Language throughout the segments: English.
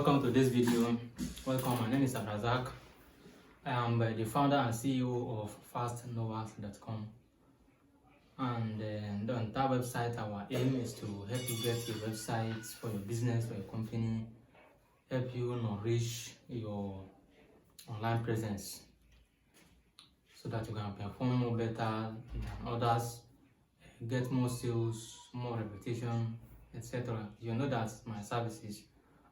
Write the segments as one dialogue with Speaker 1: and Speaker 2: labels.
Speaker 1: Welcome to this video. Welcome, my name is Abrazak. I am the founder and CEO of fastnovas.com, and on that website our aim is to help you get your website for your business or your company, help you nourish your online presence so that you can perform more better than others, get more sales, more reputation, etc. You know that my services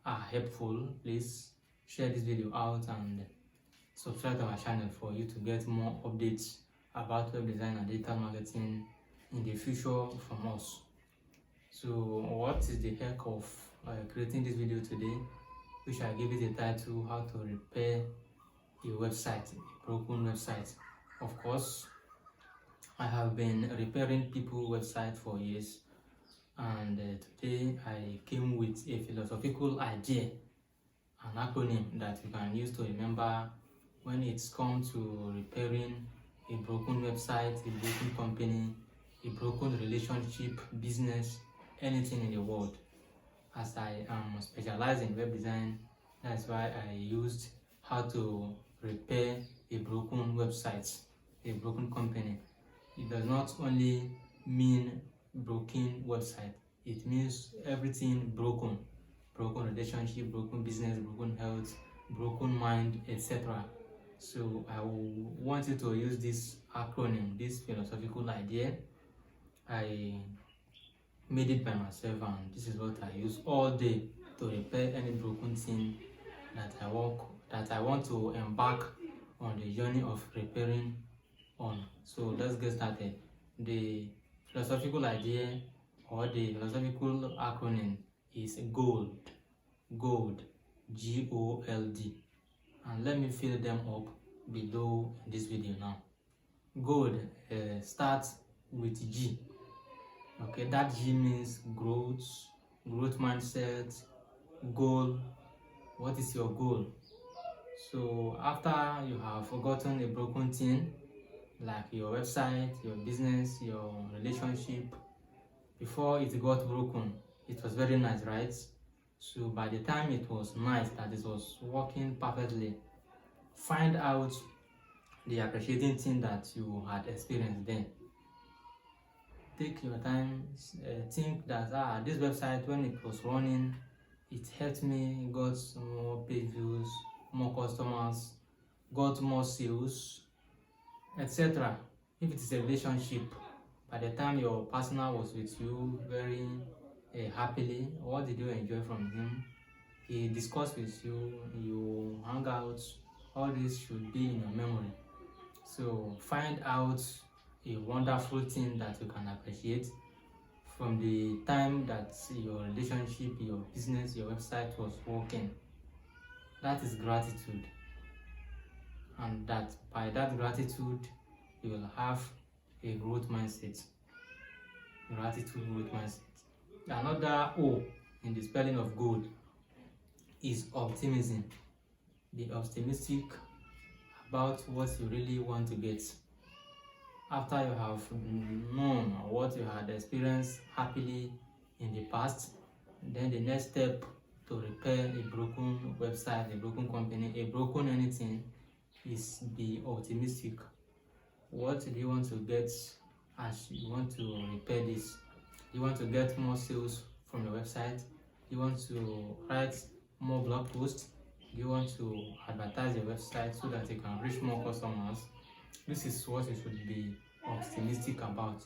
Speaker 1: are helpful. Please share this video out and subscribe to our channel for you to get more updates about web design and digital marketing in the future from us. So what is the heck of creating this video today, which I gave it a title, how to repair a website, a broken website. Of course, I have been repairing people's website for years, and today I came with a philosophical idea, an acronym that you can use to remember when it's come to repairing a broken website, a broken company, a broken relationship, business, anything in the world. As I am specialized in web design, that's why I used how to repair a broken website, a broken company. It does not only mean broken website, it means everything broken relationship, broken business, broken health, broken mind, etc. So I want you to use this acronym, this philosophical idea. I made it by myself, and this is what I use all day to repair any broken thing that I want to embark on the journey of repairing on. So let's get started. The philosophical idea or the philosophical acronym is GOLD, GOLD, and let me fill them up below in this video now. GOLD starts with G. Okay, that G means growth mindset, goal. What is your goal? So after you have forgotten a broken thing, like your website, your business, your relationship, before it got broken, it was very nice, right? So by the time it was nice, that it was working perfectly, find out the appreciating thing that you had experienced then. Take your time, think that this website, when it was running, it helped me, got more page views, more customers, got more sales, etc. If it is a relationship, by the time your partner was with you very happily, what did you enjoy from him? He discussed with you, you hang out, all this should be in your memory. So find out a wonderful thing that you can appreciate from the time that your relationship, your business, your website was working. That is gratitude, and that by that gratitude you will have a growth mindset. Gratitude growth mindset. Another O in the spelling of gold is optimism. Be optimistic about what you really want to get. After you have known what you had experienced happily in the past, then the next step to repair a broken website, a broken company, a broken anything is be optimistic. What do you want to get as you want to repair this? You want to get more sales from your website? You want to write more blog posts? You want to advertise your website so that you can reach more customers? This is what you should be optimistic about.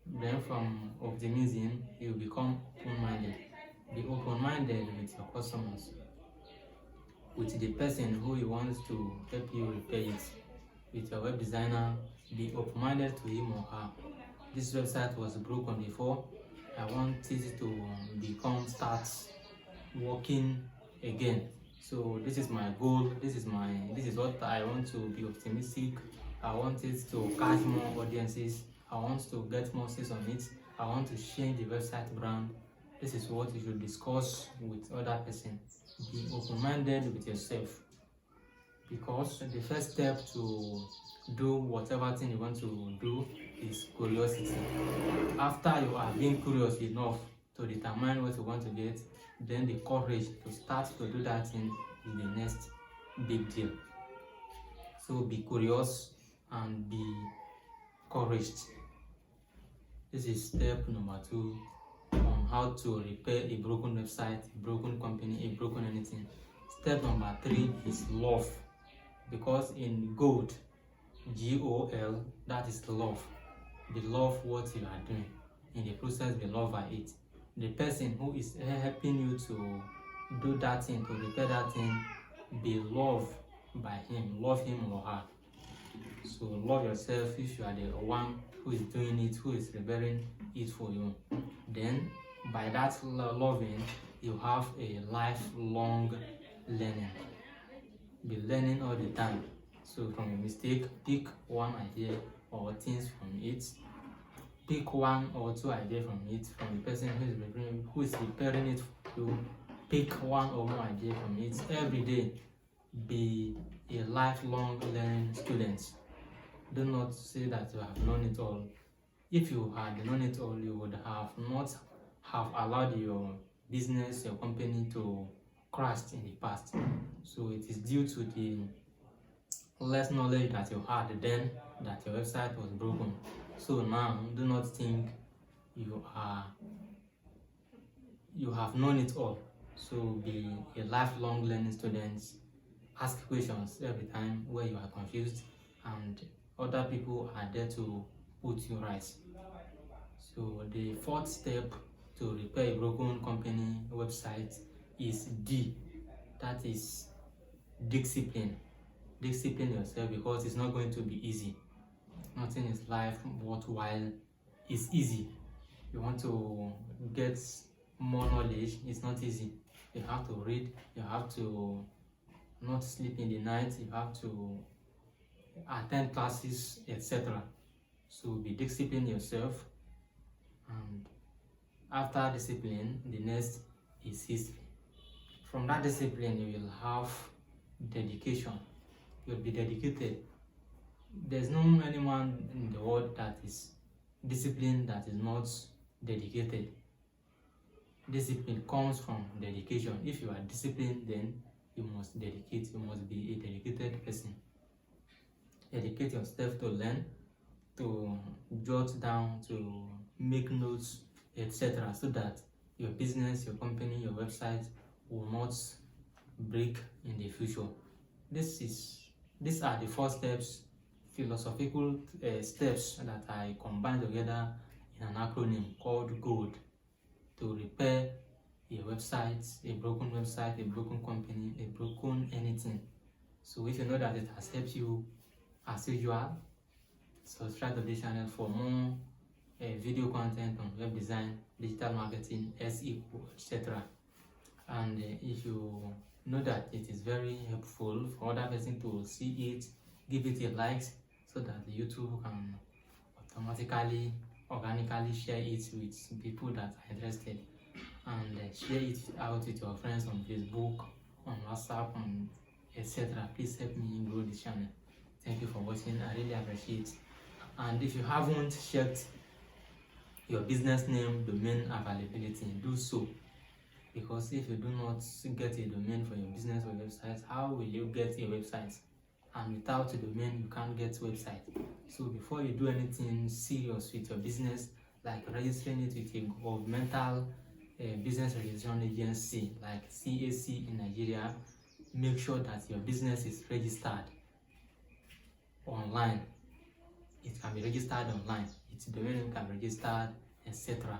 Speaker 1: Then from optimism, you become open-minded. Be open-minded with your customers, with the person who you want to help you repair it. With your web designer, be open-minded to him or her. This website was broken before. I want it to start working again. So this is my goal. This is what I want to be optimistic. I want it to catch more audiences. I want to get more sales on it. I want to change the website brand. This is what you should discuss with other person. Be open-minded with yourself, because the first step to do whatever thing you want to do is curiosity. After you are being curious enough to determine what you want to get, then the courage to start to do that thing is the next big deal. So be curious and be encouraged. This is step number 2 on how to repair a broken website, a broken company, a broken anything. Step number 3 is love, because in GOAL, GOL, that is love. They love what you are doing. In the process, they love it. The person who is helping you to do that thing, to repair that thing, be loved by him. Love him or her. So love yourself if you are the one who is doing it, who is repairing it for you. Then by that loving, you have a lifelong learning. Be learning all the time. So from a mistake, pick one idea or things from it. Pick 1 or 2 ideas from it, from the person who is repairing it for you. Pick 1 or more ideas from it. Every day, be a lifelong learning student. Do not say that you have known it all. If you had known it all, you would have not have allowed your business, your company to crash in the past. So it is due to the less knowledge that you had then that your website was broken. So now, do not think you have known it all. So be a lifelong learning student. Ask questions every time where you are confused, and other people are there to put you right. So the 4th step to repair a broken company website is D. That is discipline. Discipline yourself, because it's not going to be easy. Nothing is life worthwhile is easy. You want to get more knowledge, it's not easy. You have to read, you have to not sleep in the night, you have to attend classes, etc. So be disciplined yourself, and after discipline, the next is history. From that discipline, you will have dedication. You'll be dedicated. There's no anyone in the world that is disciplined that is not dedicated. Discipline comes from dedication. If you are disciplined, then you must dedicate. You must be a dedicated person. Dedicate yourself to learn, to jot down, to make notes, etc., so that your business, your company, your website will not break in the future. These are the 4 steps, philosophical steps that I combined together in an acronym called GOAL, to repair a website, a broken company, a broken anything. So if you know that it has helped you, as usual, subscribe to this channel for more video content on web design, digital marketing, SEO, etc. And if you know that it is very helpful for other person to see it, give it a like, so that YouTube can automatically, organically share it with people that are interested, and share it out with your friends on Facebook, on WhatsApp, and etc. Please help me grow this channel. Thank you for watching. I really appreciate it. And if you haven't checked your business name domain availability, do so, because if you do not get a domain for your business or website, how will you get a website? And without a domain, you can't get website. So before you do anything serious with your business, like registering it with a governmental business registration agency like CAC in Nigeria, make sure that your business is registered online. It can be registered online, its domain can be registered, etc.,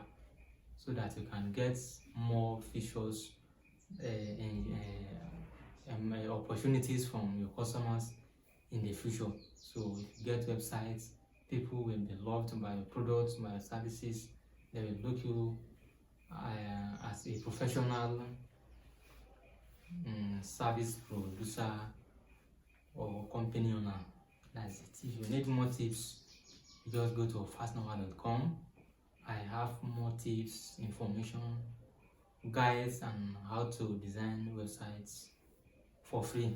Speaker 1: so that you can get more features and opportunities from your customers in the future. So if you get websites, people will be loved by your products, by your services. They will look you as a professional service producer or company owner. That's it. If you need more tips, just go to fastnumber.com. I have more tips, information, guides on how to design websites for free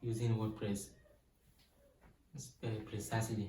Speaker 1: using WordPress precisely.